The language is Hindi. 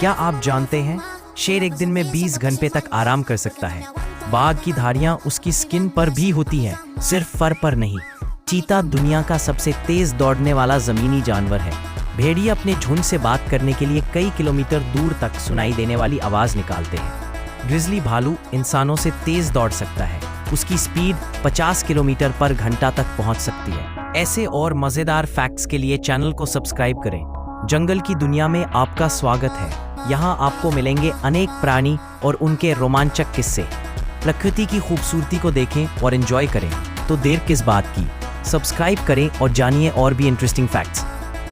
क्या आप जानते हैं, शेर एक दिन में 20 घंटे तक आराम कर सकता है। बाघ की धारियां उसकी स्किन पर भी होती हैं, सिर्फ फर पर नहीं। चीता दुनिया का सबसे तेज दौड़ने वाला जमीनी जानवर है। भेड़िए अपने झुंड से बात करने के लिए कई किलोमीटर दूर तक सुनाई देने वाली आवाज निकालते हैं। ग्रिजली भालू इंसानों से तेज दौड़ सकता है, उसकी स्पीड 50 किलोमीटर पर घंटा तक पहुंच सकती है। ऐसे और मजेदार फैक्ट्स के लिए चैनल को सब्सक्राइब करें। जंगल की दुनिया में आपका स्वागत है। यहाँ आपको मिलेंगे अनेक प्राणी और उनके रोमांचक किस्से। प्रकृति की खूबसूरती को देखें और एंजॉय करें। तो देर किस बात की, सब्सक्राइब करें और जानिए और भी इंटरेस्टिंग फैक्ट्स।